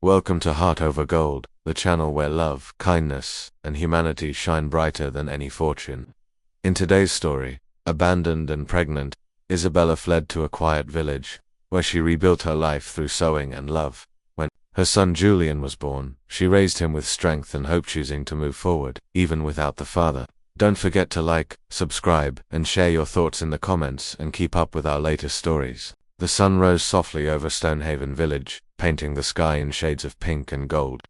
Welcome to Heart Over Gold, the channel where love, kindness, and humanity shine brighter than any fortune. In today's story, abandoned and pregnant, Isabella fled to a quiet village, where she rebuilt her life through sewing and love. When her son Julian was born, she raised him with strength and hope, choosing to move forward, even without the father. Don't forget to like, subscribe, and share your thoughts in the comments, and keep up with our latest stories. The sun rose softly over Stonehaven village, painting the sky in shades of pink and gold.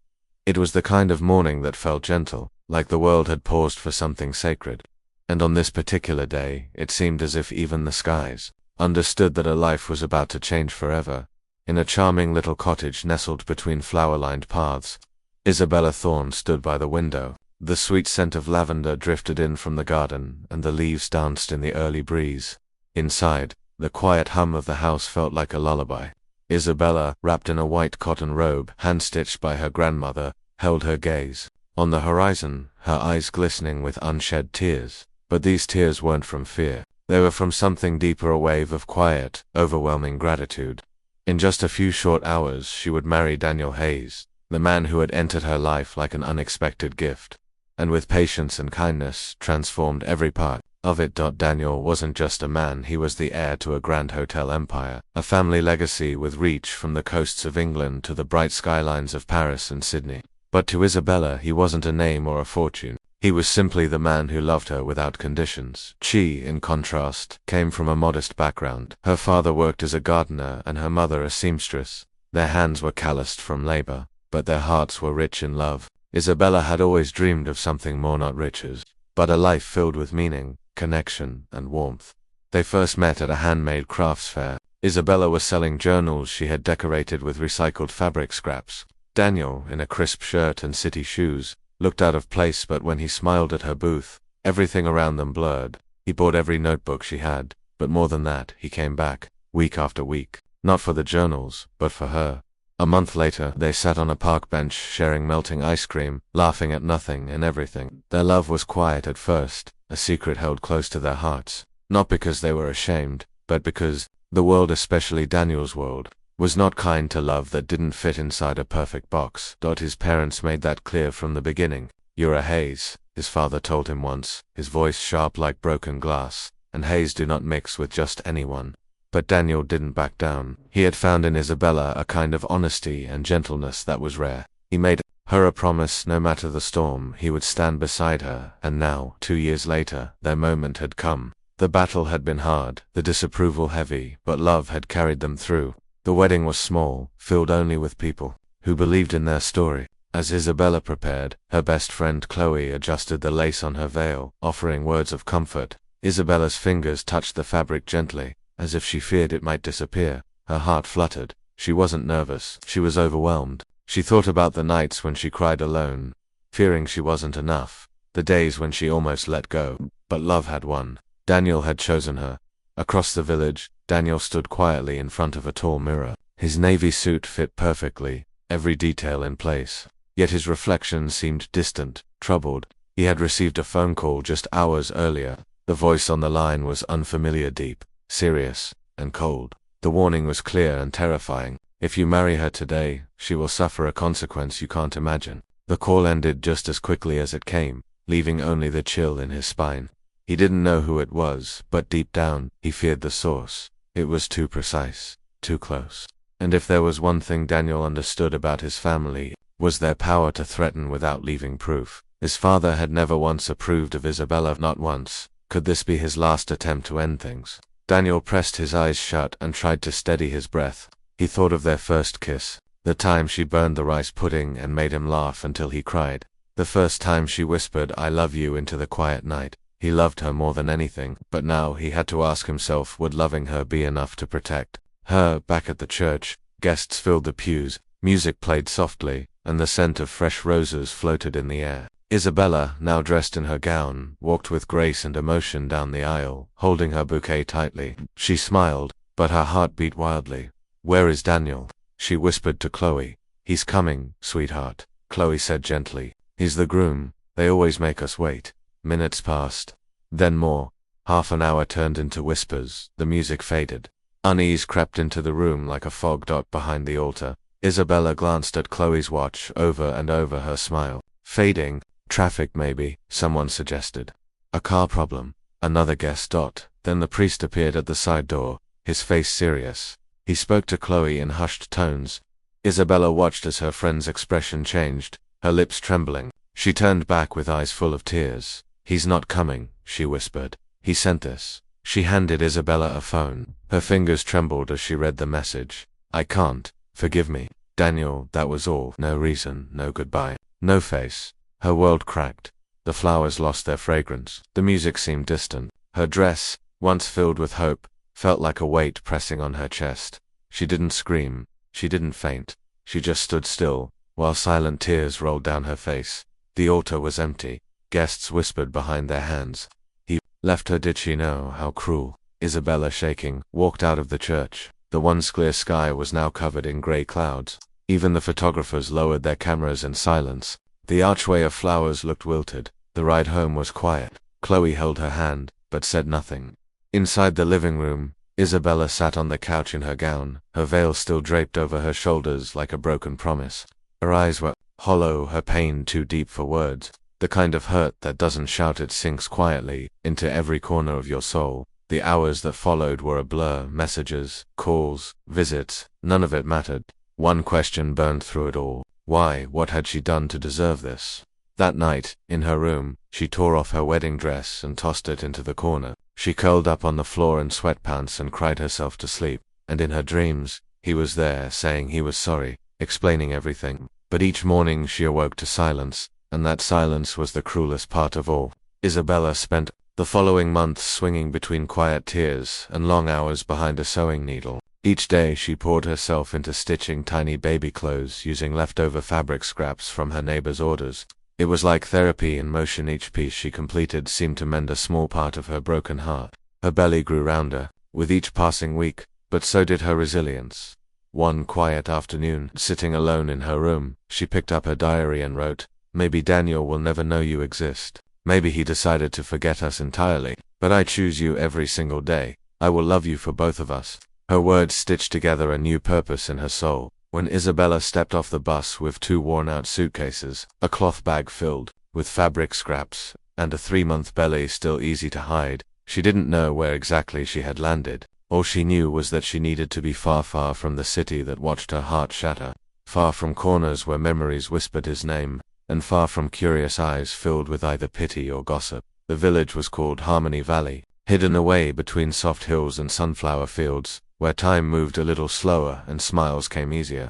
It was the kind of morning that felt gentle, like the world had paused for something sacred. And on this particular day, it seemed as if even the skies understood that a life was about to change forever. In a charming little cottage nestled between flower-lined paths, Isabella Thorne stood by the window. The sweet scent of lavender drifted in from the garden, and the leaves danced in the early breeze. Inside, the quiet hum of the house felt like a lullaby. Isabella, wrapped in a white cotton robe, hand-stitched by her grandmother, held her gaze. On the horizon, her eyes glistening with unshed tears. But these tears weren't from fear. They were from something deeper, a wave of quiet, overwhelming gratitude. In just a few short hours, she would marry Daniel Hayes, the man who had entered her life like an unexpected gift, and with patience and kindness, transformed every part of it. Daniel wasn't just a man, he was the heir to a grand hotel empire, a family legacy with reach from the coasts of England to the bright skylines of Paris and Sydney. But to Isabella, he wasn't a name or a fortune. He was simply the man who loved her without conditions. She, in contrast, came from a modest background. Her father worked as a gardener and her mother a seamstress. Their hands were calloused from labor, but their hearts were rich in love. Isabella had always dreamed of something more, not riches, but a life filled with meaning, connection, and warmth. They first met at a handmade crafts fair. Isabella was selling journals she had decorated with recycled fabric scraps. Daniel, in a crisp shirt and city shoes, looked out of place, but when he smiled at her booth, everything around them blurred. He bought every notebook she had, but more than that, he came back, week after week, not for the journals, but for her. A month later, they sat on a park bench sharing melting ice cream, laughing at nothing and everything. Their love was quiet at first, a secret held close to their hearts, not because they were ashamed, but because the world, especially Daniel's world, was not kind to love that didn't fit inside a perfect box. His parents made that clear from the beginning. "You're a Hayes," his father told him once, his voice sharp like broken glass, "and Hayes do not mix with just anyone." But Daniel didn't back down. He had found in Isabella a kind of honesty and gentleness that was rare. He made her a promise, no matter the storm, he would stand beside her, and now, 2 years later, their moment had come. The battle had been hard, the disapproval heavy, but love had carried them through. The wedding was small, filled only with people who believed in their story. As Isabella prepared, her best friend Chloe adjusted the lace on her veil, offering words of comfort. Isabella's fingers touched the fabric gently, as if she feared it might disappear. Her heart fluttered. She wasn't nervous, she was overwhelmed. She thought about the nights when she cried alone, fearing she wasn't enough, the days when she almost let go, but love had won. Daniel had chosen her. Across the village, Daniel stood quietly in front of a tall mirror. His navy suit fit perfectly, every detail in place. Yet his reflection seemed distant, troubled. He had received a phone call just hours earlier. The voice on the line was unfamiliar, deep, serious, and cold. The warning was clear and terrifying. "If you marry her today, she will suffer a consequence you can't imagine." The call ended just as quickly as it came, leaving only the chill in his spine. He didn't know who it was, but deep down, he feared the source. It was too precise, too close. And if there was one thing Daniel understood about his family, was their power to threaten without leaving proof. His father had never once approved of Isabella, not once. Could this be his last attempt to end things? Daniel pressed his eyes shut and tried to steady his breath. He thought of their first kiss, the time she burned the rice pudding and made him laugh until he cried, the first time she whispered "I love you" into the quiet night. He loved her more than anything, but now he had to ask himself, would loving her be enough to protect her? Back at the church, guests filled the pews, music played softly, and the scent of fresh roses floated in the air. Isabella, now dressed in her gown, walked with grace and emotion down the aisle, holding her bouquet tightly. She smiled, but her heart beat wildly. "Where is Daniel?" she whispered to Chloe. "He's coming, sweetheart," Chloe said gently. "He's the groom. They always make us wait." Minutes passed, then more. Half an hour turned into whispers. The music faded. Unease crept into the room like a fog. Behind the altar, Isabella glanced at Chloe's watch over and over, her smile fading. Traffic maybe, someone suggested. A car problem, another guessed. Then the priest appeared at the side door, his face serious. He spoke to Chloe in hushed tones. Isabella watched as her friend's expression changed, her lips trembling. She turned back with eyes full of tears. "He's not coming," she whispered. "He sent this." She handed Isabella a phone. Her fingers trembled as she read the message. "I can't. Forgive me, Daniel." That was all. No reason, no goodbye, no face. Her world cracked. The flowers lost their fragrance. The music seemed distant. Her dress, once filled with hope, felt like a weight pressing on her chest. She didn't scream. She didn't faint. She just stood still, while silent tears rolled down her face. The altar was empty. Guests whispered behind their hands. He left her. Did she know? How cruel. Isabella, shaking, walked out of the church. The once clear sky was now covered in gray clouds. Even the photographers lowered their cameras in silence. The archway of flowers looked wilted. The ride home was quiet. Chloe held her hand, but said nothing. Inside the living room, Isabella sat on the couch in her gown, her veil still draped over her shoulders like a broken promise. Her eyes were hollow, her pain too deep for words. The kind of hurt that doesn't shout, it sinks quietly into every corner of your soul. The hours that followed were a blur. Messages, calls, visits, none of it mattered. One question burned through it all. Why? What had she done to deserve this? That night, in her room, she tore off her wedding dress and tossed it into the corner. She curled up on the floor in sweatpants and cried herself to sleep. And in her dreams, he was there, saying he was sorry, explaining everything. But each morning she awoke to silence, and that silence was the cruelest part of all. Isabella spent the following months swinging between quiet tears and long hours behind a sewing needle. Each day she poured herself into stitching tiny baby clothes using leftover fabric scraps from her neighbor's orders. It was like therapy in motion. Each piece she completed seemed to mend a small part of her broken heart. Her belly grew rounder with each passing week, but so did her resilience. One quiet afternoon, sitting alone in her room, she picked up her diary and wrote, "Maybe Daniel will never know you exist. Maybe he decided to forget us entirely. But I choose you every single day. I will love you for both of us." Her words stitched together a new purpose in her soul. When Isabella stepped off the bus with 2 worn-out suitcases, a cloth bag filled with fabric scraps, and a 3-month belly still easy to hide, she didn't know where exactly she had landed. All she knew was that she needed to be far, far from the city that watched her heart shatter, far from corners where memories whispered his name, and far from curious eyes filled with either pity or gossip. The village was called Harmony Valley, hidden away between soft hills and sunflower fields, where time moved a little slower and smiles came easier.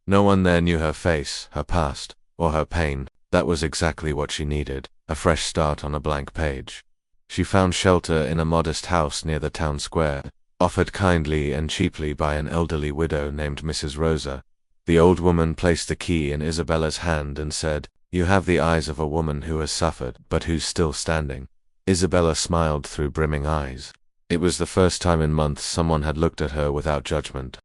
No one there knew her face, her past, or her pain. That was exactly what she needed, a fresh start on a blank page. She found shelter in a modest house near the town square, offered kindly and cheaply by an elderly widow named Mrs. Rosa. The old woman placed the key in Isabella's hand and said, "You have the eyes of a woman who has suffered, but who's still standing." Isabella smiled through brimming eyes. It was the first time in months someone had looked at her without judgment.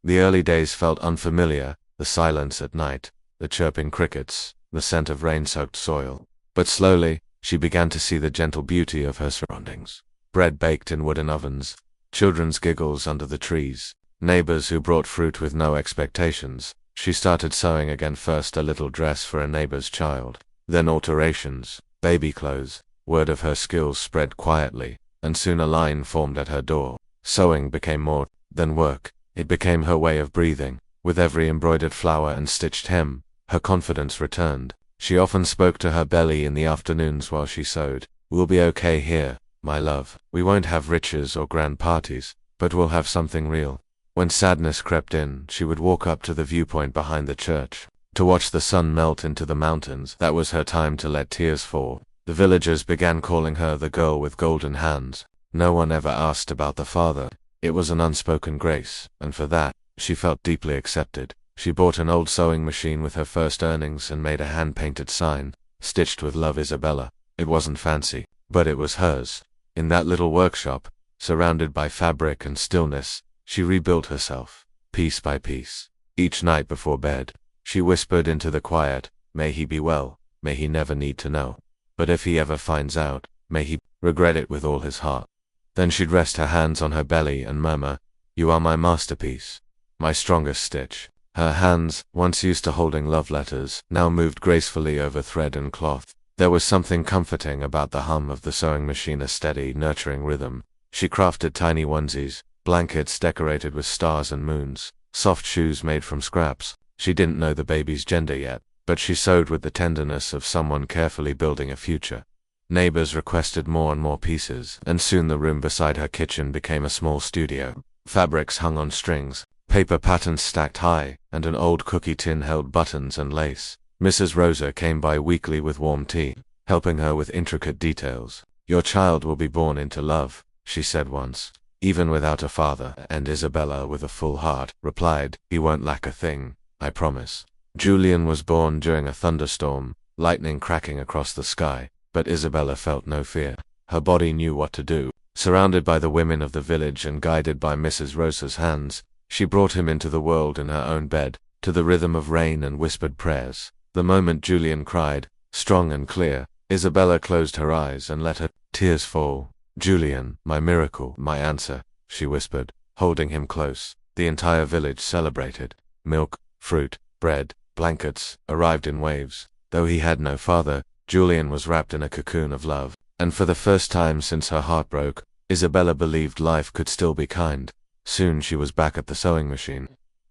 The early days felt unfamiliar, the silence at night, the chirping crickets, the scent of rain-soaked soil. But slowly, she began to see the gentle beauty of her surroundings. Bread baked in wooden ovens, children's giggles under the trees, neighbors who brought fruit with no expectations. She started sewing again, first a little dress for a neighbor's child, then alterations, baby clothes. Word of her skills spread quietly, and soon a line formed at her door. Sewing became more than work. It became her way of breathing. With every embroidered flower and stitched hem, her confidence returned. She often spoke to her belly in the afternoons while she sewed. "We'll be okay here, my love. We won't have riches or grand parties, but we'll have something real." When sadness crept in, she would walk up to the viewpoint behind the church, to watch the sun melt into the mountains. That was her time to let tears fall. The villagers began calling her the girl with golden hands. No one ever asked about the father. It was an unspoken grace, and for that, she felt deeply accepted. She bought an old sewing machine with her first earnings and made a hand-painted sign, stitched with "Love Isabella." It wasn't fancy, but it was hers. In that little workshop, surrounded by fabric and stillness, she rebuilt herself, piece by piece. Each night before bed, she whispered into the quiet, "May he be well, may he never need to know. But if he ever finds out, may he regret it with all his heart." Then she'd rest her hands on her belly and murmur, "You are my masterpiece, my strongest stitch." Her hands, once used to holding love letters, now moved gracefully over thread and cloth. There was something comforting about the hum of the sewing machine, a steady, nurturing rhythm. She crafted tiny onesies, blankets decorated with stars and moons, soft shoes made from scraps. She didn't know the baby's gender yet, but she sewed with the tenderness of someone carefully building a future. Neighbors requested more and more pieces, and soon the room beside her kitchen became a small studio. Fabrics hung on strings, paper patterns stacked high, and an old cookie tin held buttons and lace. Mrs. Rosa came by weekly with warm tea, helping her with intricate details. "Your child will be born into love," she said once, "even without a father," and Isabella, with a full heart, replied, "He won't lack a thing, I promise." Julian was born during a thunderstorm, lightning cracking across the sky, but Isabella felt no fear. Her body knew what to do. Surrounded by the women of the village and guided by Mrs. Rosa's hands, she brought him into the world in her own bed, to the rhythm of rain and whispered prayers. The moment Julian cried, strong and clear, Isabella closed her eyes and let her tears fall. "Julian, my miracle, my answer," she whispered, holding him close. The entire village celebrated. Milk, fruit, bread, blankets arrived in waves. Though he had no father, Julian was wrapped in a cocoon of love, and for the first time since her heart broke, Isabella believed life could still be kind. Soon she was back at the sewing machine.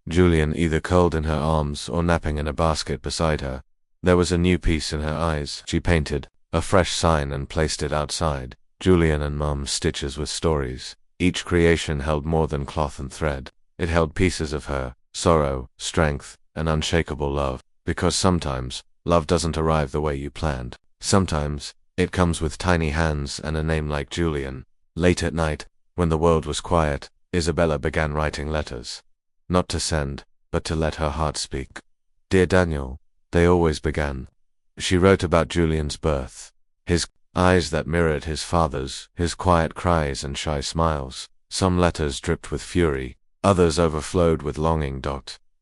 Julian either curled in her arms or napping in a basket beside her. There was a new piece in her eyes. She painted a fresh sign and placed it outside. "Julian and Mum's Stitches with Stories." Each creation held more than cloth and thread. It held pieces of her, sorrow, strength, and unshakable love. Because sometimes, love doesn't arrive the way you planned. Sometimes, it comes with tiny hands and a name like Julian. Late at night, when the world was quiet, Isabella began writing letters. Not to send, but to let her heart speak. "Dear Daniel," they always began. She wrote about Julian's birth, his eyes that mirrored his father's, his quiet cries and shy smiles. Some letters dripped with fury, others overflowed with longing.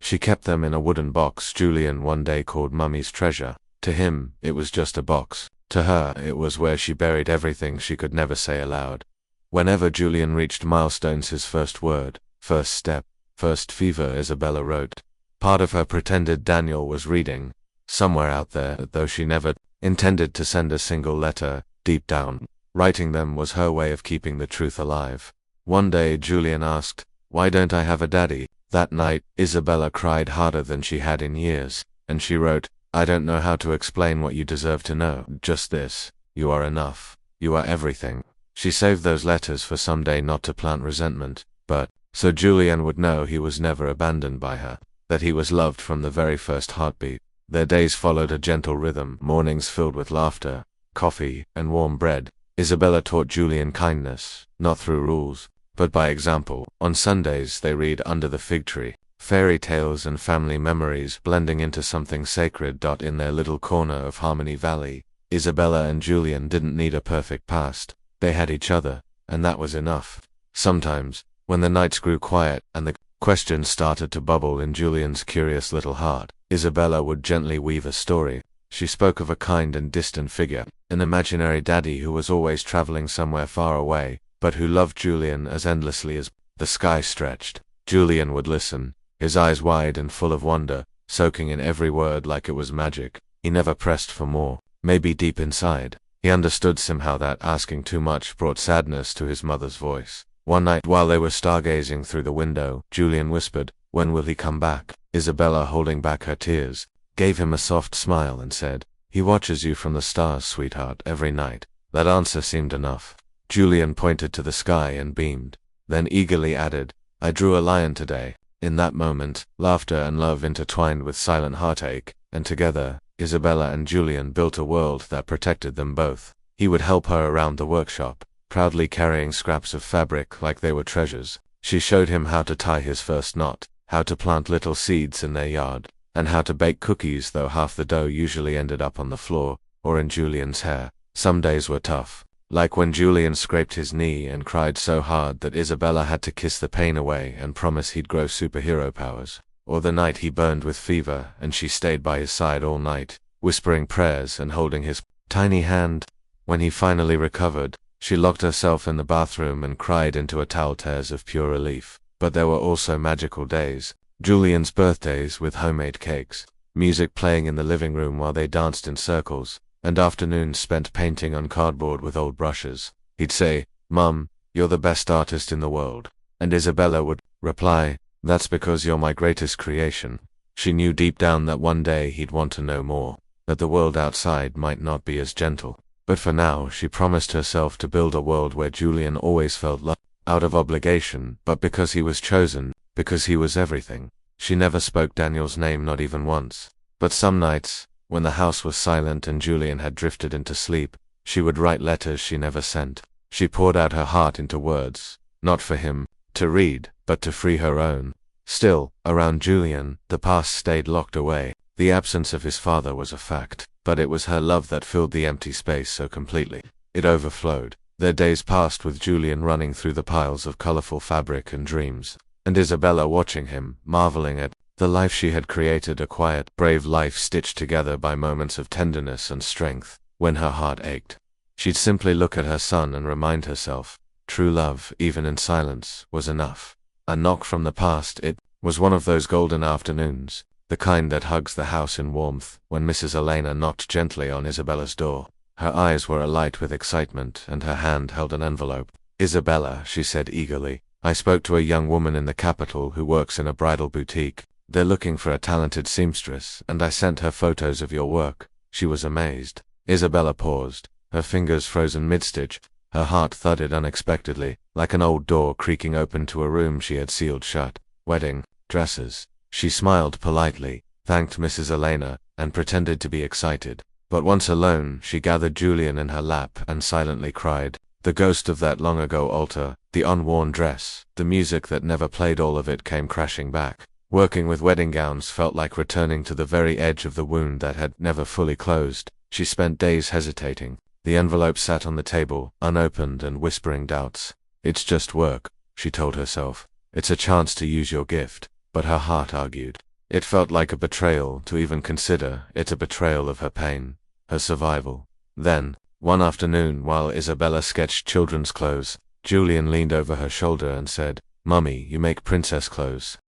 She kept them in a wooden box Julian one day called Mummy's treasure. To him, it was just a box. To her, it was where she buried everything she could never say aloud. Whenever Julian reached milestones, his first word, first step, first fever, Isabella wrote. Part of her pretended Daniel was reading, somewhere out there, though she never intended to send a single letter. Deep down, writing them was her way of keeping the truth alive. One day Julian asked, "Why don't I have a daddy?" That night, Isabella cried harder than she had in years, and she wrote, "I don't know how to explain what you deserve to know. Just this: you are enough. You are everything." She saved those letters for someday, not to plant resentment, but so Julian would know he was never abandoned by her, that he was loved from the very first heartbeat. Their days followed a gentle rhythm, mornings filled with laughter, coffee, and warm bread. Isabella taught Julian kindness, not through rules, but by example. On Sundays they read Under the Fig Tree, fairy tales and family memories blending into something sacred. In their little corner of Harmony Valley, Isabella and Julian didn't need a perfect past. They had each other, and that was enough. Sometimes, when the nights grew quiet and the questions started to bubble in Julian's curious little heart, Isabella would gently weave a story. She spoke of a kind and distant figure, an imaginary daddy who was always traveling somewhere far away, but who loved Julian as endlessly as the sky stretched. Julian would listen, his eyes wide and full of wonder, soaking in every word like it was magic. He never pressed for more. Maybe deep inside, he understood somehow that asking too much brought sadness to his mother's voice. One night while they were stargazing through the window, Julian whispered, "When will he come back?" Isabella, holding back her tears, gave him a soft smile and said, "He watches you from the stars, sweetheart, every night." That answer seemed enough. Julian pointed to the sky and beamed, then eagerly added, "I drew a lion today." In that moment, laughter and love intertwined with silent heartache, and together, Isabella and Julian built a world that protected them both. He would help her around the workshop, proudly carrying scraps of fabric like they were treasures. She showed him how to tie his first knot, how to plant little seeds in their yard, and how to bake cookies, though half the dough usually ended up on the floor or in Julian's hair. Some days were tough, like when Julian scraped his knee and cried so hard that Isabella had to kiss the pain away and promise he'd grow superhero powers. Or the night he burned with fever and she stayed by his side all night, whispering prayers and holding his tiny hand. When he finally recovered, she locked herself in the bathroom and cried into a towel, tears of pure relief. But there were also magical days, Julian's birthdays with homemade cakes, music playing in the living room while they danced in circles, and afternoons spent painting on cardboard with old brushes. He'd say, "Mum, you're the best artist in the world." And Isabella would reply, "That's because you're my greatest creation." She knew deep down that one day he'd want to know more, that the world outside might not be as gentle. But for now, she promised herself to build a world where Julian always felt loved, out of obligation, but because he was chosen, because he was everything. She never spoke Daniel's name, not even once. But some nights, when the house was silent and Julian had drifted into sleep, she would write letters she never sent. She poured out her heart into words, not for him to read, but to free her own. Still, around Julian, the past stayed locked away. The absence of his father was a fact, but it was her love that filled the empty space so completely. It overflowed. Their days passed with Julian running through the piles of colorful fabric and dreams, and Isabella watching him, marveling at the life she had created, a quiet, brave life stitched together by moments of tenderness and strength. When her heart ached, she'd simply look at her son and remind herself, true love, even in silence, was enough. A knock from the past, it was one of those golden afternoons, the kind that hugs the house in warmth, when Mrs. Elena knocked gently on Isabella's door. Her eyes were alight with excitement, and her hand held an envelope. "Isabella," she said eagerly, "I spoke to a young woman in the capital who works in a bridal boutique. They're looking for a talented seamstress, and I sent her photos of your work." She was amazed. Isabella paused, her fingers frozen mid-stitch. Her heart thudded unexpectedly, like an old door creaking open to a room she had sealed shut. "Wedding dresses." She smiled politely, thanked Mrs. Elena, and pretended to be excited. But once alone, she gathered Julian in her lap and silently cried. The ghost of that long-ago altar, the unworn dress, the music that never played, all of it came crashing back. Working with wedding gowns felt like returning to the very edge of the wound that had never fully closed. She spent days hesitating. The envelope sat on the table, unopened and whispering doubts. "It's just work," she told herself. "It's a chance to use your gift." But her heart argued. It felt like a betrayal to even consider it, a betrayal of her pain, her survival. Then, one afternoon, while Isabella sketched children's clothes, Julian leaned over her shoulder and said, "Mummy, you make princess clothes."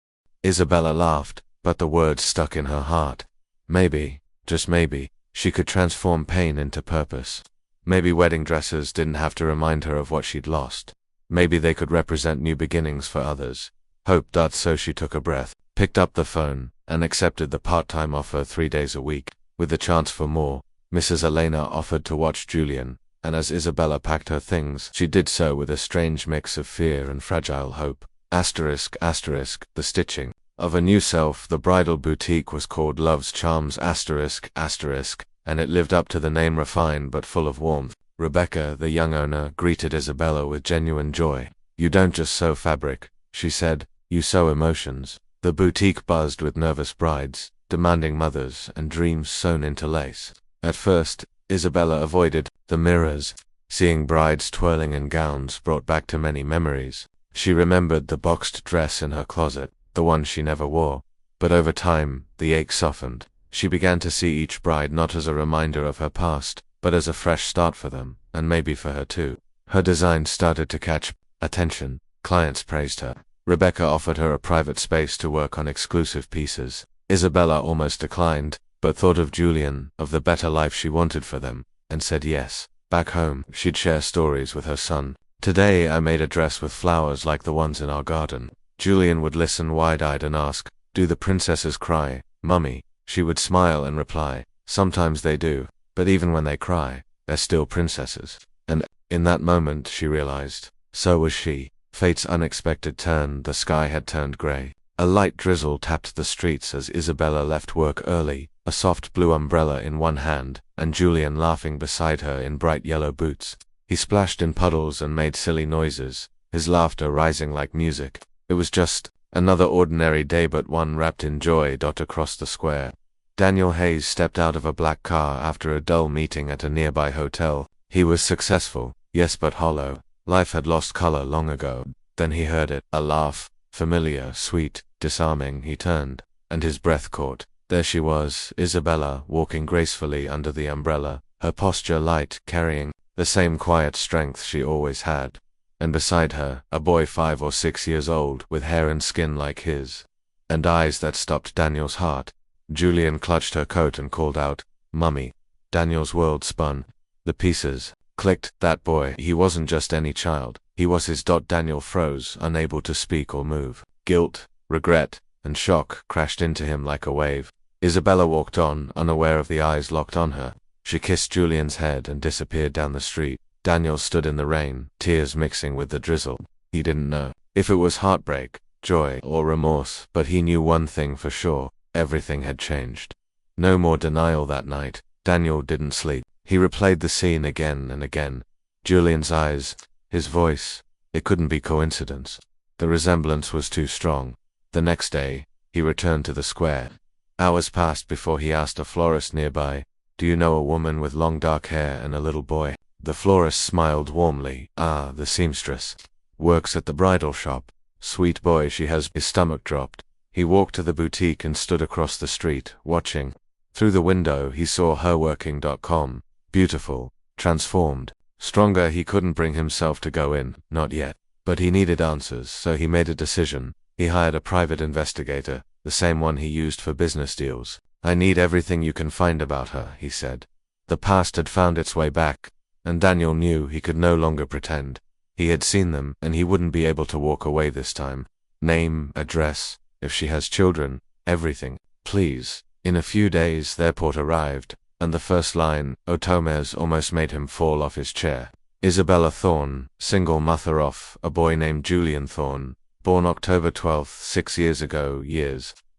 Isabella laughed, but the words stuck in her heart. Maybe, just maybe, she could transform pain into purpose. Maybe wedding dresses didn't have to remind her of what she'd lost. Maybe they could represent new beginnings for others. Hope. So she took a breath, picked up the phone, and accepted the part-time offer 3 days a week, with the chance for more. Mrs. Elena offered to watch Julian, and as Isabella packed her things, she did so with a strange mix of fear and fragile hope. The stitching of a new self. The bridal boutique was called Love's Charms and it lived up to the name, refined but full of warmth. Rebecca, the young owner, greeted Isabella with genuine joy. "You don't just sew fabric," she said, "you sew emotions." The boutique buzzed with nervous brides, demanding mothers, and dreams sewn into lace. At first, Isabella avoided the mirrors. Seeing brides twirling in gowns brought back too many memories. She remembered the boxed dress in her closet, the one she never wore. But over time, the ache softened. She began to see each bride not as a reminder of her past, but as a fresh start for them, and maybe for her too. Her design started to catch attention. Clients praised her. Rebecca offered her a private space to work on exclusive pieces. Isabella almost declined, but thought of Julian, of the better life she wanted for them, and said yes. Back home, she'd share stories with her son. "Today I made a dress with flowers like the ones in our garden." Julian would listen wide-eyed and ask, "Do the princesses cry, Mummy?" She would smile and reply, "Sometimes they do, but even when they cry, they're still princesses." And in that moment she realized, so was she. Fate's unexpected turn. The sky had turned gray. A light drizzle tapped the streets as Isabella left work early, a soft blue umbrella in one hand, and Julian laughing beside her in bright yellow boots. He splashed in puddles and made silly noises, his laughter rising like music. It was just another ordinary day, but one wrapped in joy. Across the square, Daniel Hayes stepped out of a black car after a dull meeting at a nearby hotel. He was successful, yes, but hollow. Life had lost color long ago. Then he heard it, a laugh, familiar, sweet, disarming. He turned, and his breath caught. There she was, Isabella, walking gracefully under the umbrella, her posture light, carrying the same quiet strength she always had. And beside her, a boy 5 or 6 years old, with hair and skin like his. and eyes that stopped Daniel's heart. Julian clutched her coat and called out, "Mummy." Daniel's world spun. The pieces clicked. That boy, he wasn't just any child. He was his. Daniel froze, unable to speak or move. Guilt, regret, and shock crashed into him like a wave. Isabella walked on, unaware of the eyes locked on her. She kissed Julian's head and disappeared down the street. Daniel stood in the rain, tears mixing with the drizzle. He didn't know if it was heartbreak, joy, or remorse, but he knew one thing for sure: everything had changed. No more denial that night. Daniel didn't sleep. He replayed the scene again and again. Julian's eyes, his voice. It couldn't be coincidence. The resemblance was too strong. The next day, he returned to the square. Hours passed before he asked a florist nearby, "Do you know a woman with long dark hair and a little boy?" The florist smiled warmly. "Ah, the seamstress. Works at the bridal shop. Sweet boy she has." His stomach dropped. He walked to the boutique and stood across the street, watching. Through the window, he saw her working.com. Beautiful, transformed, stronger. He couldn't bring himself to go in, not yet. But he needed answers, so he made a decision. He hired a private investigator, the same one he used for business deals. "I need everything you can find about her," he said. The past had found its way back, and Daniel knew he could no longer pretend. He had seen them, and he wouldn't be able to walk away this time. Name, address, if she has children, everything, please. In a few days their report arrived, and the first line, Otomes, almost made him fall off his chair. Isabella Thorne, single mother of a boy named Julian Thorne, born October 12th, 6 years ago.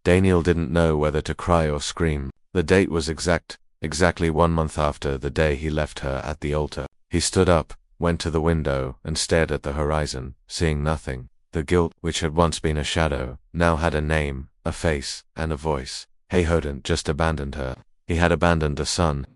Daniel didn't know whether to cry or scream. The date was exactly 1 month after the day he left her at the altar. He stood up, went to the window, and stared at the horizon, seeing nothing. The guilt, which had once been a shadow, now had a name, a face, and a voice. He hadn't just abandoned her. He had abandoned a son.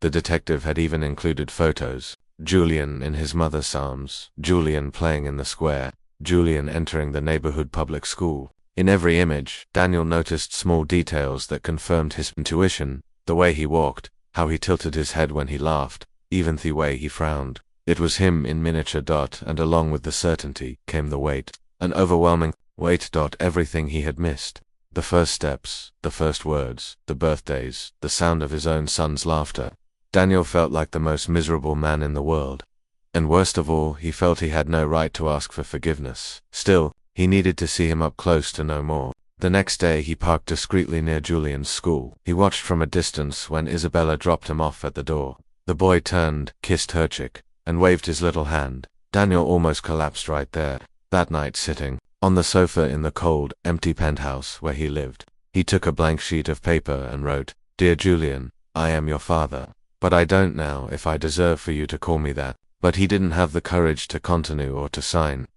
The detective had even included photos. Julian in his mother's arms, Julian playing in the square, Julian entering the neighborhood public school. In every image, Daniel noticed small details that confirmed his intuition. The way he walked, how he tilted his head when he laughed, even the way he frowned. It was him in miniature. And along with the certainty came the weight. An overwhelming weight. Everything he had missed. The first steps, the first words, the birthdays, the sound of his own son's laughter. Daniel felt like the most miserable man in the world. And worst of all, he felt he had no right to ask for forgiveness. Still, he needed to see him up close to know more. The next day he parked discreetly near Julian's school. He watched from a distance when Isabella dropped him off at the door. The boy turned, kissed her cheek, and waved his little hand. Daniel almost collapsed right there. That night, sitting on the sofa in the cold, empty penthouse where he lived, he took a blank sheet of paper and wrote, "Dear Julian, I am your father. But I don't know if I deserve for you to call me that." But he didn't have the courage to continue or to sign.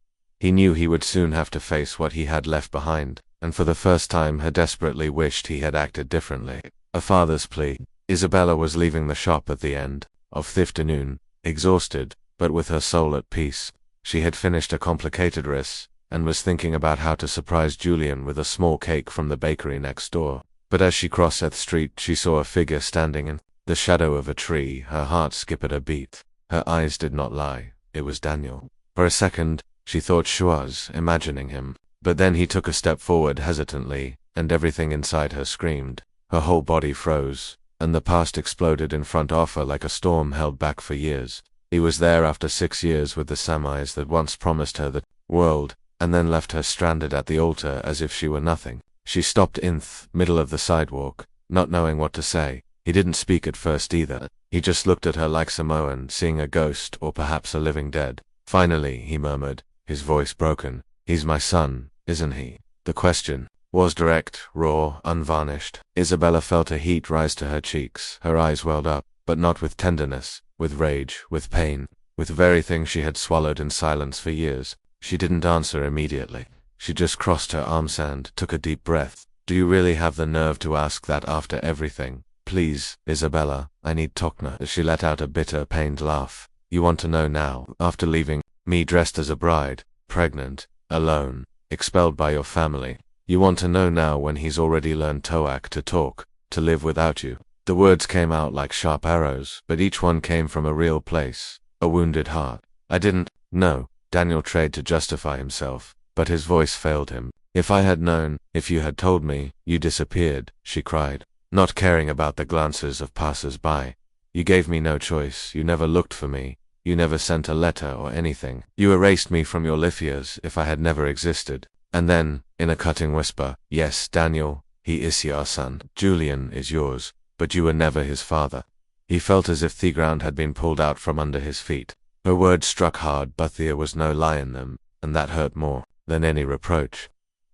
He knew he would soon have to face what he had left behind, and for the first time had desperately wished he had acted differently. A father's plea. Isabella was leaving the shop at the end of the afternoon, exhausted, but with her soul at peace. She had finished a complicated race, and was thinking about how to surprise Julian with a small cake from the bakery next door. But as she crossed the street, she saw a figure standing in the shadow of a tree. Her heart skipped a beat. Her eyes did not lie. It was Daniel. For a second, she thought she was imagining him. But then he took a step forward hesitantly, and everything inside her screamed. Her whole body froze, and the past exploded in front of her like a storm held back for years. He was there after 6 years with the same eyes that once promised her the world, and then left her stranded at the altar as if she were nothing. She stopped in the middle of the sidewalk, not knowing what to say. He didn't speak at first either. He just looked at her like Samoan, seeing a ghost or perhaps a living dead. Finally, he murmured, his voice broken, "He's my son, isn't he?" The question was direct, raw, unvarnished. Isabella felt a heat rise to her cheeks. Her eyes welled up, but not with tenderness, with rage, with pain, with the very thing she had swallowed in silence for years. She didn't answer immediately. She just crossed her arms and took a deep breath. "Do you really have the nerve to ask that after everything? Please, Isabella, I need Tokna." She let out a bitter, pained laugh. "You want to know now, after leaving me dressed as a bride, pregnant, alone, expelled by your family. You want to know now when he's already learned Toak to talk, to live without you." The words came out like sharp arrows, but each one came from a real place, a wounded heart. "I didn't know." Daniel tried to justify himself, but his voice failed him. If I had known, if you had told me, you disappeared, she cried, not caring about the glances of passers-by. You gave me no choice, you never looked for me, you never sent a letter or anything. You erased me from your life as if I had never existed. And then, in a cutting whisper, yes, Daniel, he is your son. Julian is yours, but you were never his father. He felt as if the ground had been pulled out from under his feet. Her words struck hard, but there was no lie in them, and that hurt more than any reproach.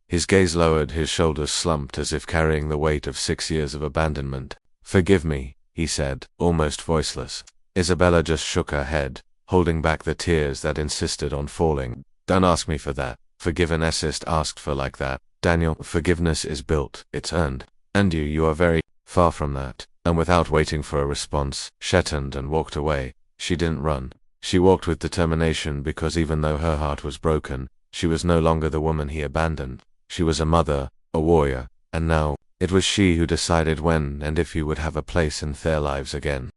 His gaze lowered, his shoulders slumped as if carrying the weight of 6 years of abandonment. Forgive me, he said, almost voiceless. Isabella just shook her head, holding back the tears that insisted on falling. Don't ask me for that. Forgiveness is asked for like that. Daniel, forgiveness is built, it's earned. And you are very far from that. And without waiting for a response, she turned and walked away. She didn't run. She walked with determination because even though her heart was broken, she was no longer the woman he abandoned. She was a mother, a warrior, and now, it was she who decided when and if he would have a place in their lives again.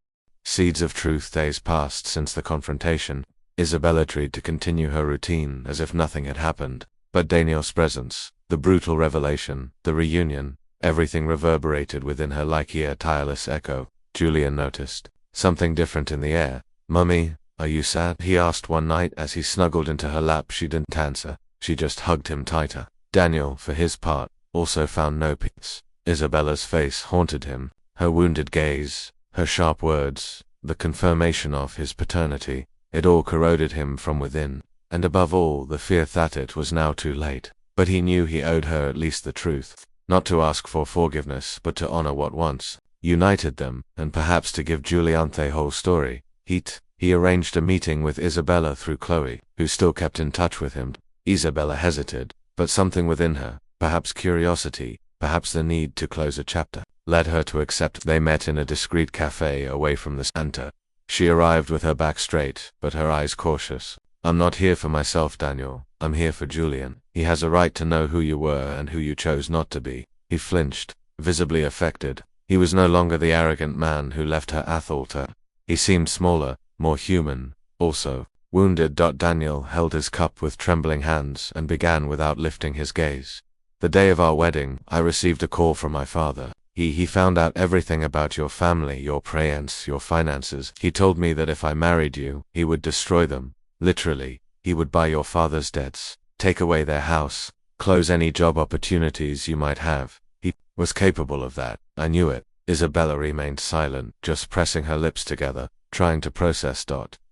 Seeds of truth. Days passed since the confrontation. Isabella tried to continue her routine as if nothing had happened. But Daniel's presence, the brutal revelation, the reunion, everything reverberated within her like a tireless echo. Julian noticed something different in the air. Mummy, are you sad? He asked one night as he snuggled into her lap. She didn't answer. She just hugged him tighter. Daniel, for his part, also found no peace. Isabella's face haunted him, her wounded gaze, her sharp words, the confirmation of his paternity, it all corroded him from within, and above all, the fear that it was now too late. But he knew he owed her at least the truth, not to ask for forgiveness, but to honor what once united them, and perhaps to give Julian the whole story. He arranged a meeting with Isabella through Chloe, who still kept in touch with him. Isabella hesitated, but something within her, perhaps curiosity, perhaps the need to close a chapter, led her to accept. They met in a discreet cafe away from the center. She arrived with her back straight, but her eyes cautious. I'm not here for myself, Daniel. I'm here for Julian. He has a right to know who you were and who you chose not to be. He flinched, visibly affected. He was no longer the arrogant man who left her at altar. He seemed smaller, more human, also wounded. Daniel held his cup with trembling hands and began without lifting his gaze. The day of our wedding, I received a call from my father. He found out everything about your family, your parents, your finances. He told me that if I married you, he would destroy them. Literally, he would buy your father's debts, take away their house, close any job opportunities you might have. He was capable of that. I knew it. Isabella remained silent, just pressing her lips together, trying to process.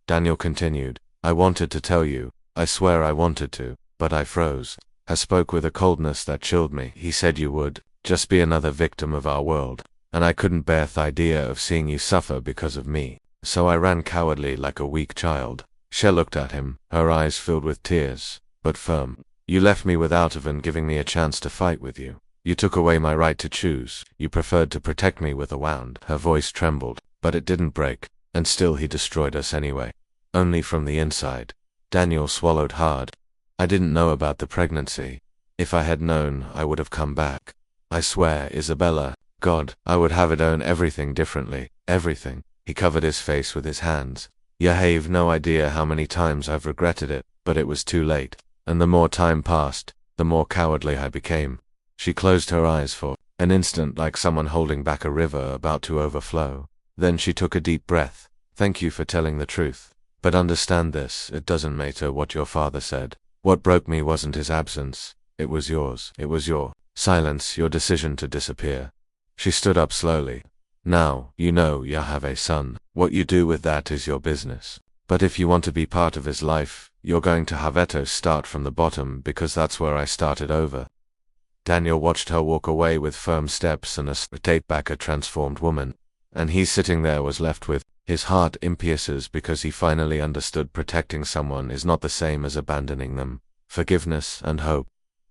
Daniel continued, I wanted to tell you, I swear I wanted to, but I froze. I spoke with a coldness that chilled me. He said you would just be another victim of our world, and I couldn't bear the idea of seeing you suffer because of me. So I ran cowardly like a weak child. She looked at him, her eyes filled with tears, but firm. You left me without even giving me a chance to fight with you. You took away my right to choose. You preferred to protect me with a wound. Her voice trembled, but it didn't break, and still he destroyed us anyway. Only from the inside. Daniel swallowed hard. I didn't know about the pregnancy. If I had known, I would have come back. I swear, Isabella, God, I would have done everything differently. Everything. He covered his face with his hands. You have no idea how many times I've regretted it, but it was too late. And the more time passed, the more cowardly I became. She closed her eyes for an instant like someone holding back a river about to overflow. Then she took a deep breath. Thank you for telling the truth. But understand this, it doesn't matter what your father said. What broke me wasn't his absence. It was yours. It was your silence, your decision to disappear. She stood up slowly. Now, you know you have a son. What you do with that is your business. But if you want to be part of his life, you're going to have to start from the bottom, because that's where I started over. Daniel watched her walk away with firm steps and a take back a transformed woman. And he sitting there was left with his heart in pieces because he finally understood protecting someone is not the same as abandoning them. Forgiveness and hope.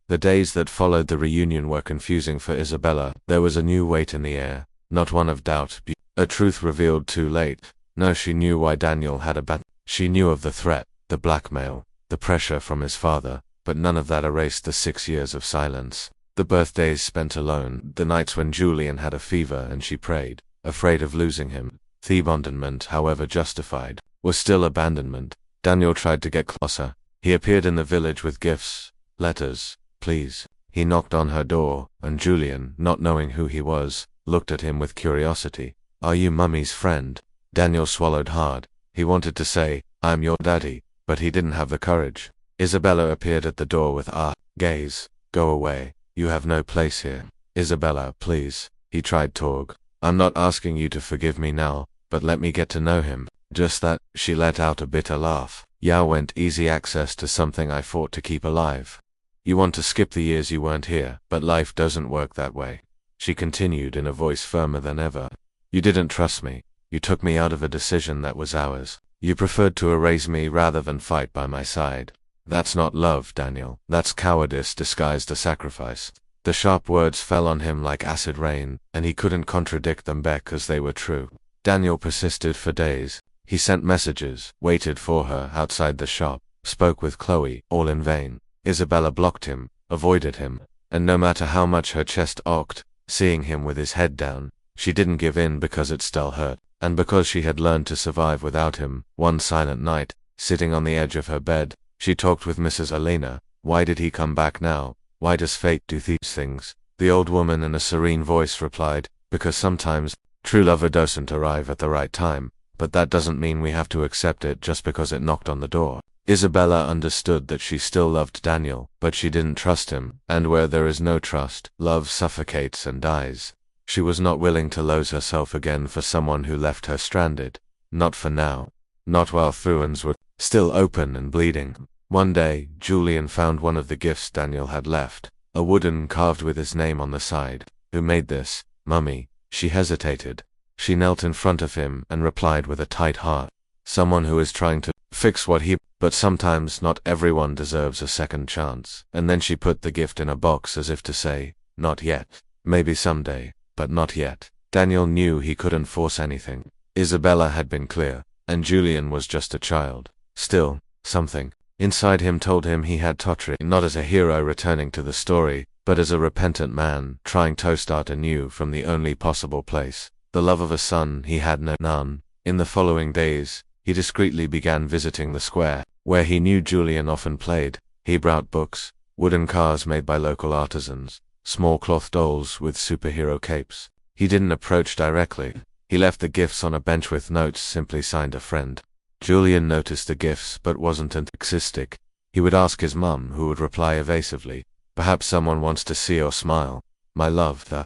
The days that followed the reunion were confusing for Isabella. There was a new weight in the air, not one of doubt, a truth revealed too late. No, she knew why Daniel had abandoned. She knew of the threat, the blackmail, the pressure from his father, but none of that erased the 6 years of silence. The birthdays spent alone, the nights when Julian had a fever and she prayed, afraid of losing him. The abandonment, however justified, was still abandonment. Daniel tried to get closer. He appeared in the village with gifts, letters, pleas. He knocked on her door, and Julian, not knowing who he was, looked at him with curiosity. "Are you Mummy's friend?" Daniel swallowed hard. He wanted to say, "I'm your daddy," but he didn't have the courage. Isabella appeared at the door with gaze. "Go away. You have no place here." "Isabella, please." He tried Torg. "I'm not asking you to forgive me now, but let me get to know him." Just that. She let out a bitter laugh. "Yao went easy access to something I fought to keep alive. You want to skip the years you weren't here, but life doesn't work that way." She continued in a voice firmer than ever. "You didn't trust me. You took me out of a decision that was ours. You preferred to erase me rather than fight by my side. That's not love, Daniel. That's cowardice disguised as sacrifice." The sharp words fell on him like acid rain, and he couldn't contradict them back as they were true. Daniel persisted for days. He sent messages, waited for her outside the shop, spoke with Chloe, all in vain. Isabella blocked him, avoided him, and no matter how much her chest ached, seeing him with his head down, she didn't give in because it still hurt, and because she had learned to survive without him. One silent night, sitting on the edge of her bed, she talked with Mrs. Elena. Why did he come back now? Why does fate do these things? The old woman in a serene voice replied, "Because sometimes, true love doesn't arrive at the right time, but that doesn't mean we have to accept it just because it knocked on the door." Isabella understood that she still loved Daniel, but she didn't trust him, and where there is no trust, love suffocates and dies. She was not willing to lose herself again for someone who left her stranded. Not for now. Not while Thuans were still open and bleeding. One day, Julian found one of the gifts Daniel had left, a wooden carved with his name on the side. "Who made this, Mummy?" She hesitated. She knelt in front of him and replied with a tight heart, "Someone who is trying to fix what he, but sometimes not everyone deserves a second chance." And then she put the gift in a box as if to say, "Not yet. Maybe someday, but not yet." Daniel knew he couldn't force anything. Isabella had been clear, and Julian was just a child. Still, something inside him told him he had Totri, not as a hero returning to the story, but as a repentant man trying to start anew from the only possible place. The love of a son he had none. In the following days, he discreetly began visiting the square, where he knew Julian often played. He brought books, wooden cars made by local artisans, small cloth dolls with superhero capes. He didn't approach directly. He left the gifts on a bench with notes simply signed a friend. Julian noticed the gifts but wasn't enthusiastic. He would ask his mum, who would reply evasively, "Perhaps someone wants to see or smile." "My love," the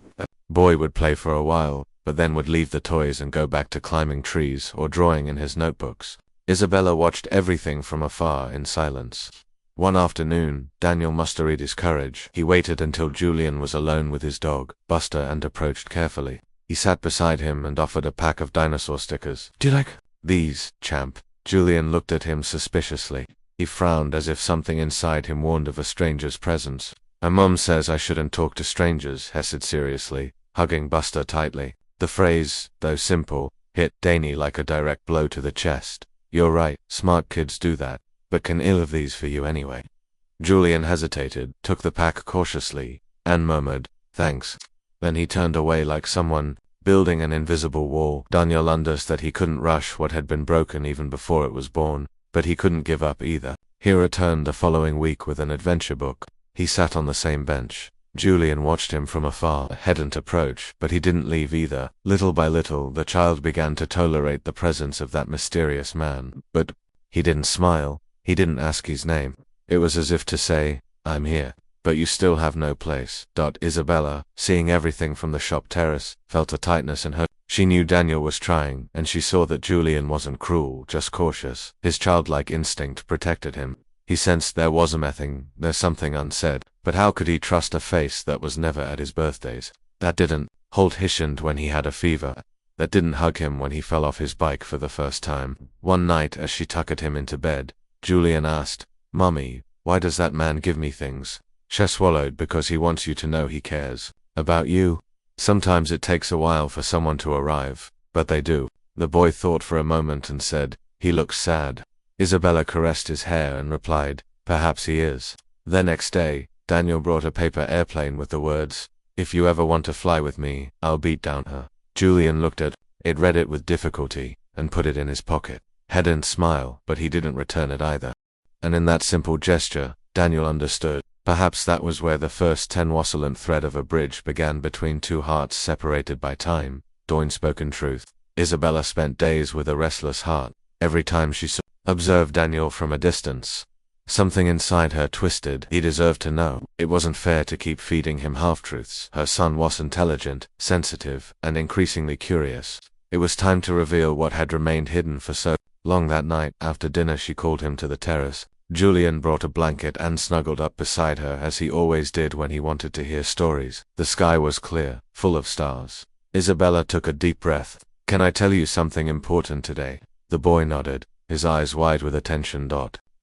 boy would play for a while, but then would leave the toys and go back to climbing trees or drawing in his notebooks. Isabella watched everything from afar in silence. One afternoon, Daniel mustered his courage. He waited until Julian was alone with his dog, Buster, and approached carefully. He sat beside him and offered a pack of dinosaur stickers. "Do you like these, champ?" Julian looked at him suspiciously. He frowned as if something inside him warned of a stranger's presence. "My mom says I shouldn't talk to strangers," he said seriously, hugging Buster tightly. The phrase, though simple, hit Danny like a direct blow to the chest. "You're right, smart kids do that, but can ill of these for you anyway." Julian hesitated, took the pack cautiously, and murmured, "Thanks." Then he turned away like someone building an invisible wall. Daniel understood that he couldn't rush what had been broken even before it was born, but he couldn't give up either. He returned the following week with an adventure book. He sat on the same bench. Julian watched him from afar, hadn't approached, but he didn't leave either. Little by little, the child began to tolerate the presence of that mysterious man. But he didn't smile. He didn't ask his name. It was as if to say, "I'm here, but you still have no place." Isabella, seeing everything from the shop terrace, felt a tightness in her. She knew Daniel was trying, and she saw that Julian wasn't cruel, just cautious. His childlike instinct protected him. He sensed there's something unsaid, but how could he trust a face that was never at his birthdays? That didn't hold Hishand when he had a fever. That didn't hug him when he fell off his bike for the first time. One night, as she tucked him into bed, Julian asked, "Mummy, why does that man give me things?" She swallowed. "Because he wants you to know he cares. About you. Sometimes it takes a while for someone to arrive, but they do." The boy thought for a moment and said, "He looks sad." Isabella caressed his hair and replied, "Perhaps he is." The next day, Daniel brought a paper airplane with the words, "If you ever want to fly with me, I'll beat down her." Julian looked at it, read it with difficulty, and put it in his pocket. He didn't smile, but he didn't return it either. And in that simple gesture, Daniel understood. Perhaps that was where the first tenwassalant thread of a bridge began between two hearts separated by time. Dawn spoken truth. Isabella spent days with a restless heart. Every time she observed Daniel from a distance, something inside her twisted. He deserved to know. It wasn't fair to keep feeding him half-truths. Her son was intelligent, sensitive, and increasingly curious. It was time to reveal what had remained hidden for so long. That night, after dinner, she called him to the terrace. Julian brought a blanket and snuggled up beside her as he always did when he wanted to hear stories. The sky was clear, full of stars. Isabella took a deep breath. "Can I tell you something important today?" The boy nodded, his eyes wide with attention.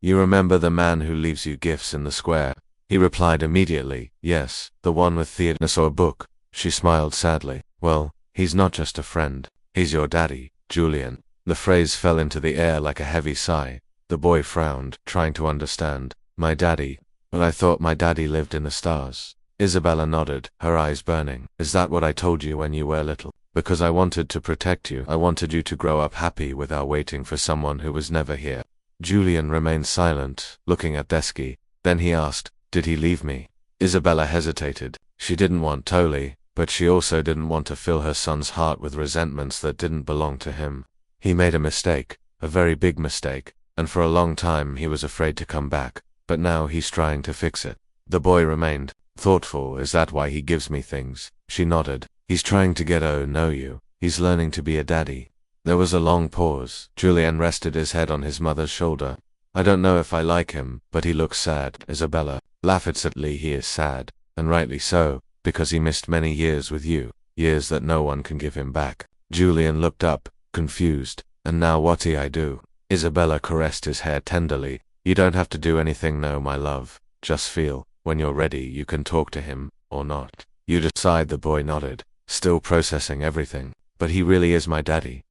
"You remember the man who leaves you gifts in the square?" He replied immediately, "Yes, the one with theatre or a book." She smiled sadly. "Well, he's not just a friend. He's your daddy, Julian." The phrase fell into the air like a heavy sigh. The boy frowned, trying to understand. "My daddy? But I thought my daddy lived in the stars." Isabella nodded, her eyes burning. "Is that what I told you when you were little? Because I wanted to protect you. I wanted you to grow up happy without waiting for someone who was never here." Julian remained silent, looking at Desky. Then he asked, "Did he leave me?" Isabella hesitated. She didn't want Tolly, but she also didn't want to fill her son's heart with resentments that didn't belong to him. He made a mistake, a very big mistake, and for a long time he was afraid to come back, but now he's trying to fix it. The boy remained thoughtful. "Is that why he gives me things?" She nodded. "He's trying to get to know you. He's learning to be a daddy." There was a long pause. Julian rested his head on his mother's shoulder. "I don't know if I like him, but he looks sad." Isabella laughed. "Sadly, he is sad, and rightly so, because he missed many years with you, years that no one can give him back." Julian looked up, confused. "And now what'll I do?" Isabella caressed his hair tenderly. "You don't have to do anything, no, my love. Just feel. When you're ready, you can talk to him, or not. You decide." The boy nodded, still processing everything. "But he really is my daddy."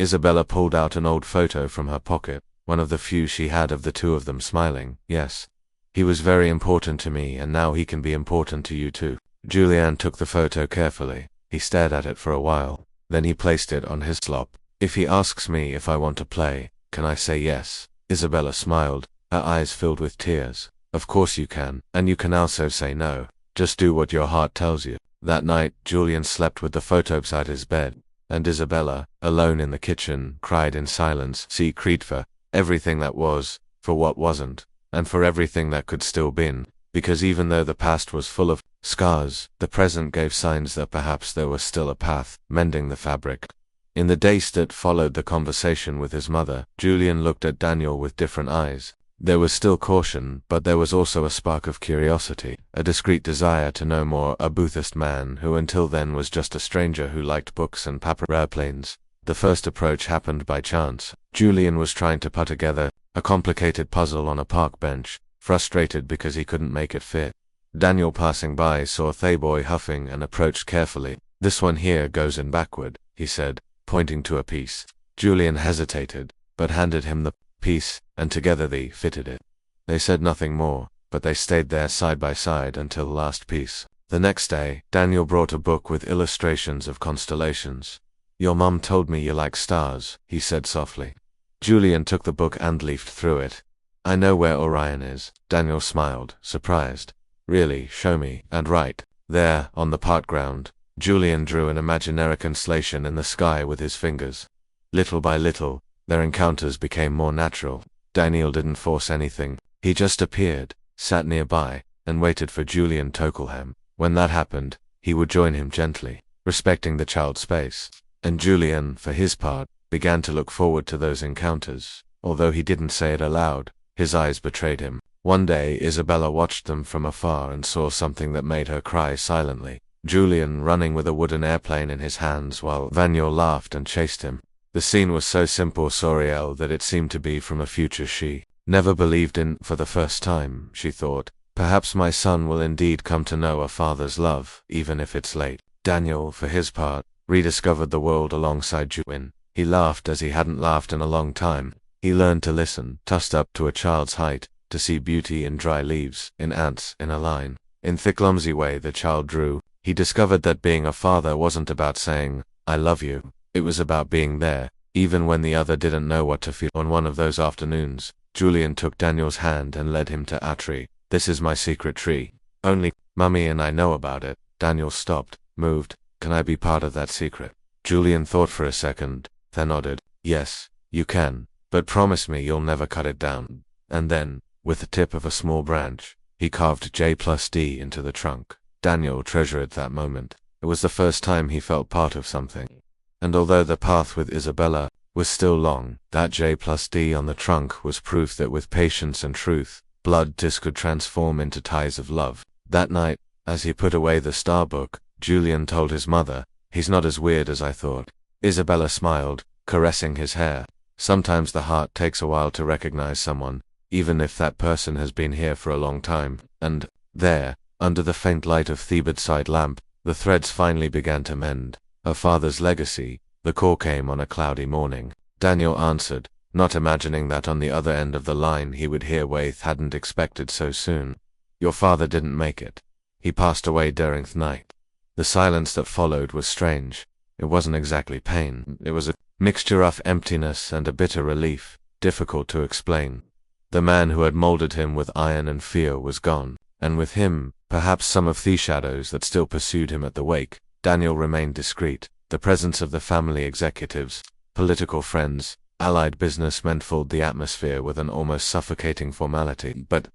Isabella pulled out an old photo from her pocket, one of the few she had of the two of them smiling. "Yes. He was very important to me, and now he can be important to you too." Julian took the photo carefully. He stared at it for a while. Then he placed it on his lap. "If he asks me if I want to play, can I say yes?" Isabella smiled, her eyes filled with tears. "Of course you can, and you can also say no. Just do what your heart tells you." That night, Julian slept with the photo beside his bed, and Isabella, alone in the kitchen, cried in silence. She cried for everything that was, for what wasn't, and for everything that could still been, because even though the past was full of scars, the present gave signs that perhaps there was still a path, mending the fabric. In the days that followed the conversation with his mother, Julian looked at Daniel with different eyes. There was still caution, but there was also a spark of curiosity, a discreet desire to know more. A Buddhist man who until then was just a stranger who liked books and paper airplanes. The first approach happened by chance. Julian was trying to put together a complicated puzzle on a park bench, frustrated because he couldn't make it fit. Daniel, passing by, saw Thayboy huffing and approached carefully. "This one here goes in backward," he said, pointing to a piece. Julian hesitated, but handed him the piece, and together they fitted it. They said nothing more, but they stayed there side by side until the last piece. The next day, Daniel brought a book with illustrations of constellations. "Your mum told me you like stars," he said softly. Julian took the book and leafed through it. "I know where Orion is." Daniel smiled, surprised. "Really? Show me." "And right there, on the park ground." Julian drew an imaginary constellation in the sky with his fingers. Little by little, their encounters became more natural. Daniel didn't force anything. He just appeared, sat nearby, and waited for Julian Tokelham. When that happened, he would join him gently, respecting the child's space. And Julian, for his part, began to look forward to those encounters. Although he didn't say it aloud, his eyes betrayed him. One day, Isabella watched them from afar and saw something that made her cry silently. Julian running with a wooden airplane in his hands while Daniel laughed and chased him. The scene was so simple, surreal, that it seemed to be from a future she never believed in. For the first time, she thought, perhaps my son will indeed come to know a father's love, even if it's late. Daniel, for his part, rediscovered the world alongside Julian. He laughed as he hadn't laughed in a long time. He learned to listen, tossed up to a child's height, to see beauty in dry leaves, in ants, in a line. In the clumsy way the child drew, he discovered that being a father wasn't about saying, "I love you." It was about being there, even when the other didn't know what to feel. On one of those afternoons, Julian took Daniel's hand and led him to a tree. This is my secret tree. Only Mummy and I know about it. Daniel stopped, moved. Can I be part of that secret? Julian thought for a second, then nodded. Yes, you can, but promise me you'll never cut it down. And then, with the tip of a small branch, he carved J+D into the trunk. Daniel treasured that moment. It was the first time he felt part of something. And although the path with Isabella was still long, that J+D on the trunk was proof that with patience and truth, blood ties could transform into ties of love. That night, as he put away the star book, Julian told his mother, "He's not as weird as I thought." Isabella smiled, caressing his hair. Sometimes the heart takes a while to recognize someone, even if that person has been here for a long time. And there, under the faint light of Theba's side lamp, the threads finally began to mend. Her father's legacy. The call came on a cloudy morning. Daniel answered, not imagining that on the other end of the line he would hear Waith hadn't expected so soon. "Your father didn't make it. He passed away during the night." The silence that followed was strange. It wasn't exactly pain. It was a mixture of emptiness and a bitter relief, difficult to explain. The man who had molded him with iron and fear was gone, and with him, perhaps some of the shadows that still pursued him at the wake. Daniel remained discreet. The presence of the family executives, political friends, allied businessmen filled the atmosphere with an almost suffocating formality. But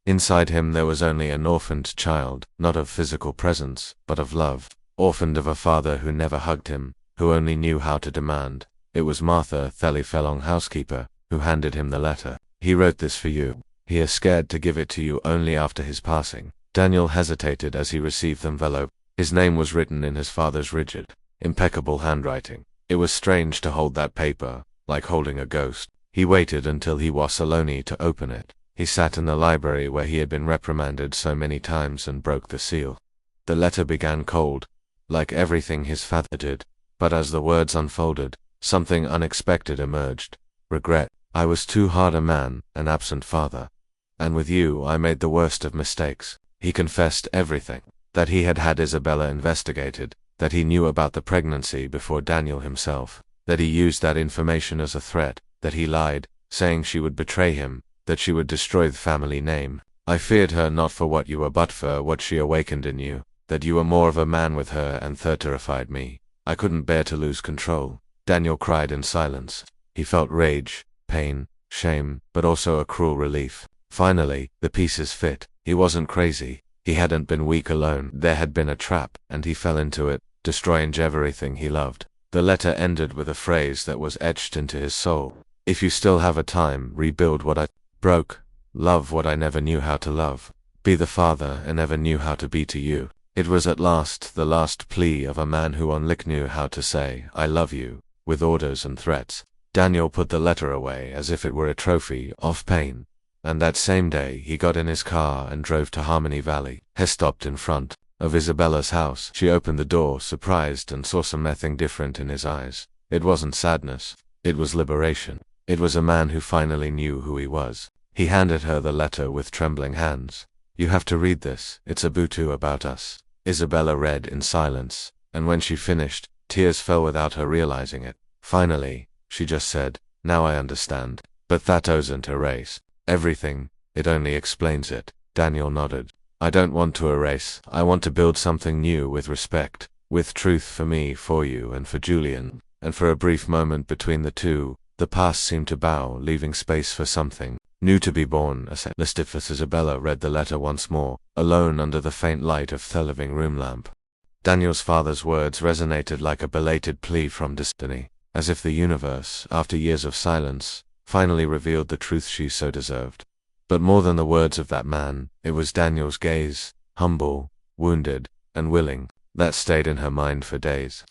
inside him there was only an orphaned child, not of physical presence, but of love. Orphaned of a father who never hugged him, who only knew how to demand. It was Martha, Thelyfelong housekeeper, who handed him the letter. "He wrote this for you. He is scared to give it to you only after his passing." Daniel hesitated as he received the envelope. His name was written in his father's rigid, impeccable handwriting. It was strange to hold that paper, like holding a ghost. He waited until he was alone to open it. He sat in the library where he had been reprimanded so many times and broke the seal. The letter began cold, like everything his father did, but as the words unfolded, something unexpected emerged. "Regret. I was too hard a man, an absent father. And with you I made the worst of mistakes." He confessed everything. That he had had Isabella investigated, that he knew about the pregnancy before Daniel himself, that he used that information as a threat, that he lied, saying she would betray him, that she would destroy the family name. "I feared her not for what you were but for what she awakened in you, that you were more of a man with her and that terrified me. I couldn't bear to lose control." Daniel cried in silence. He felt rage, pain, shame, but also a cruel relief. Finally, the pieces fit. He wasn't crazy. He hadn't been weak alone. There had been a trap, and he fell into it, destroying everything he loved. The letter ended with a phrase that was etched into his soul. "If you still have a time, rebuild what I broke. Love what I never knew how to love. Be the father I never knew how to be to you." It was at last the last plea of a man who only knew how to say, "I love you," with orders and threats. Daniel put the letter away as if it were a trophy of pain. And that same day he got in his car and drove to Harmony Valley. He stopped in front of Isabella's house. She opened the door, surprised, and saw something different in his eyes. It wasn't sadness. It was liberation. It was a man who finally knew who he was. He handed her the letter with trembling hands. "You have to read this. It's a butu about us." Isabella read in silence, and when she finished, tears fell without her realizing it. Finally, she just said, "Now I understand. But that doesn't erase everything, it only explains it." Daniel nodded. "I don't want to erase. I want to build something new with respect, with truth for me, for you, and for Julian." And for a brief moment between the two, the past seemed to bow, leaving space for something new to be born. Listifus Isabella read the letter once more, alone under the faint light of the living room lamp. Daniel's father's words resonated like a belated plea from destiny, as if the universe, after years of silence, finally revealed the truth she so deserved. But more than the words of that man, it was Daniel's gaze, humble, wounded, and willing, that stayed in her mind for days.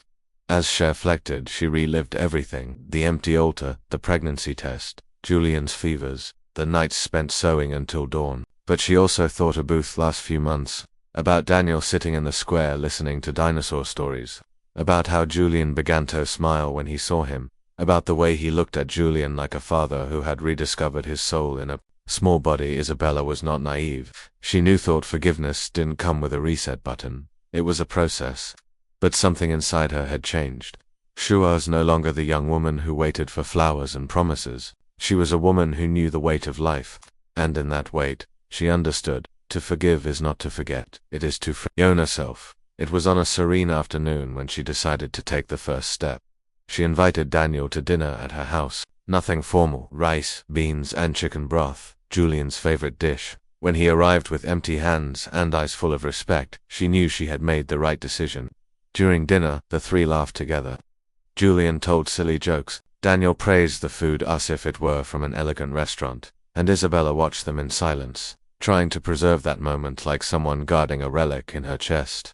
As she reflected, she relived everything: the empty altar, the pregnancy test, Julian's fevers, the nights spent sewing until dawn. But she also thought about the last few months, about Daniel sitting in the square listening to dinosaur stories, about how Julian began to smile when he saw him, about the way he looked at Julian like a father who had rediscovered his soul in a small body. Isabella was not naive. She knew thought forgiveness didn't come with a reset button. It was a process. But something inside her had changed. She was no longer the young woman who waited for flowers and promises. She was a woman who knew the weight of life. And in that weight, she understood To forgive is not to forget, it is to own herself. It was on a serene afternoon when she decided to take the first step. She invited Daniel to dinner at her house. Nothing formal, rice, beans, and chicken broth, Julian's favorite dish. When he arrived with empty hands and eyes full of respect, she knew she had made the right decision. During dinner, the three laughed together. Julian told silly jokes, Daniel praised the food as if it were from an elegant restaurant, and Isabella watched them in silence, trying to preserve that moment like someone guarding a relic in her chest.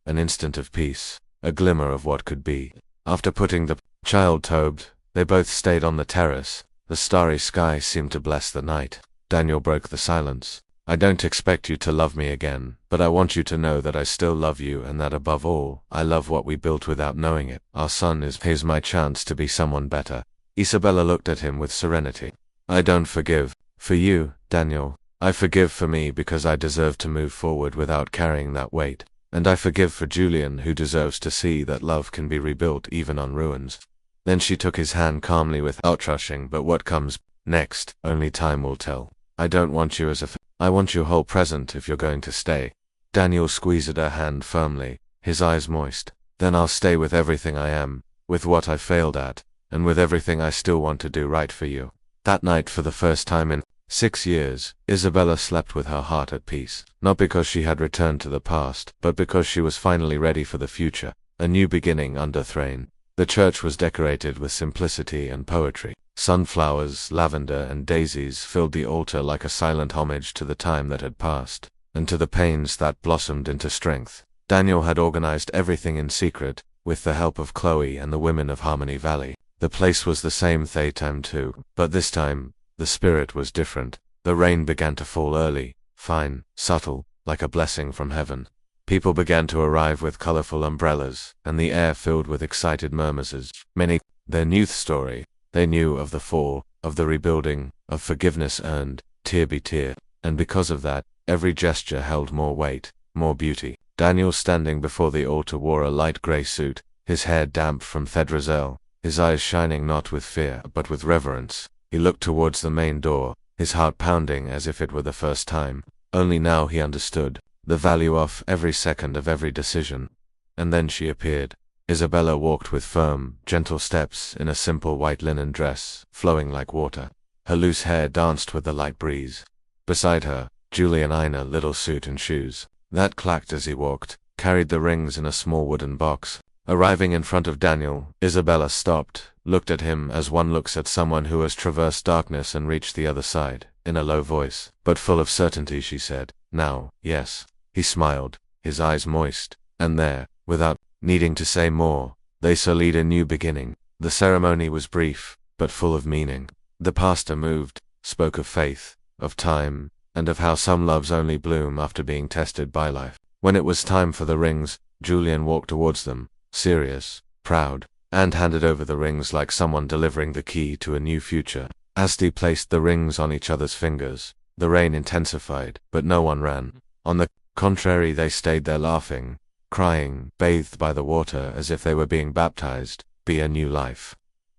An instant of peace, a glimmer of what could be. After putting the child tobed, they both stayed on the terrace. The starry sky seemed to bless the night. Daniel broke the silence. I don't expect you to love me again, but I want you to know that I still love you and that above all, I love what we built without knowing it. Our son is here's my chance to be someone better. Isabella looked at him with serenity. I don't forgive for you, Daniel. I forgive for me because I deserve to move forward without carrying that weight. And I forgive for Julian who deserves to see that love can be rebuilt even on ruins. Then she took his hand calmly without rushing, but what comes next, only time will tell. I don't want you as a I want your whole present if you're going to stay. Daniel squeezed her hand firmly, his eyes moist. Then I'll stay with everything I am, with what I failed at, and with everything I still want to do right for you. That night, for the first time in 6 years, Isabella slept with her heart at peace, not because she had returned to the past, but because she was finally ready for the future, a new beginning under Thrain. The church was decorated with simplicity and poetry. Sunflowers, lavender, and daisies filled the altar like a silent homage to the time that had passed, and to the pains that blossomed into strength. Daniel had organized everything in secret, with the help of Chloe and the women of Harmony Valley. The place was the same time too, but this time, the spirit was different. The rain began to fall early, fine, subtle, like a blessing from heaven. People began to arrive with colorful umbrellas, and the air filled with excited murmurs as many their youth story. They knew of the fall, of the rebuilding, of forgiveness earned, tear by tear, and because of that, every gesture held more weight, more beauty. Daniel, standing before the altar, wore a light gray suit, his hair damp from Thedrazelle, his eyes shining not with fear but with reverence. He looked towards the main door, his heart pounding as if it were the first time. Only now he understood the value of every second of every decision. And then she appeared. Isabella walked with firm, gentle steps in a simple white linen dress, flowing like water. Her loose hair danced with the light breeze. Beside her, Julian, in a little suit and shoes that clacked as he walked, carried the rings in a small wooden box. Arriving in front of Daniel, Isabella stopped, looked at him as one looks at someone who has traversed darkness and reached the other side. In a low voice, but full of certainty, she said, "Now, yes." He smiled, his eyes moist, and there, without needing to say more, they solid a new beginning. The ceremony was brief, but full of meaning. The pastor moved, spoke of faith, of time, and of how some loves only bloom after being tested by life. When it was time for the rings, Julian walked towards them, serious, proud, and handed over the rings like someone delivering the key to a new future. As they placed the rings on each other's fingers, the rain intensified, but no one ran. On the contrary, they stayed there laughing, crying, bathed by the water as if they were being baptized, be a new life.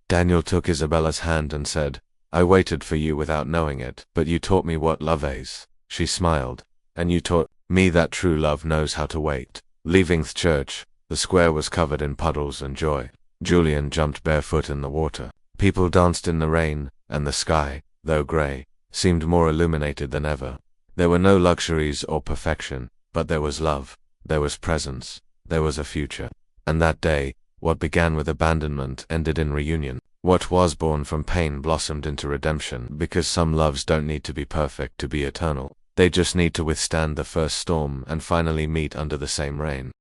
Daniel took Isabella's hand and said, "I waited for you without knowing it, but you taught me what love is." She smiled, "And you taught me that true love knows how to wait." Leaving the church, the square was covered in puddles and joy. Julian jumped barefoot in the water. People danced in the rain, and the sky, though gray, seemed more illuminated than ever. There were no luxuries or perfection, but there was love, there was presence, there was a future. And that day, what began with abandonment ended in reunion. What was born from pain blossomed into redemption, because some loves don't need to be perfect to be eternal. They just need to withstand the first storm and finally meet under the same rain.